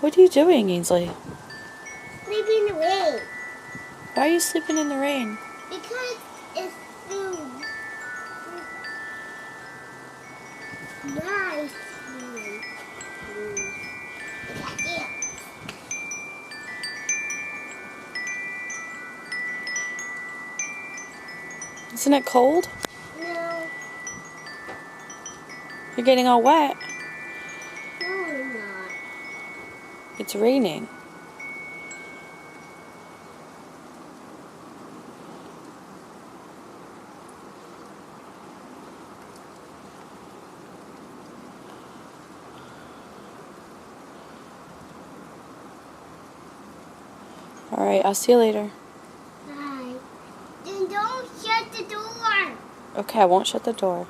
What are you doing, Ainsley? Sleeping in the rain. Why are you sleeping in the rain? Because it's so nice. Yeah. Isn't it cold? No, You're getting all wet. no, I'm not. It's raining. Alright, I'll see you later. Bye. Then don't shut the door. Okay, I won't shut the door.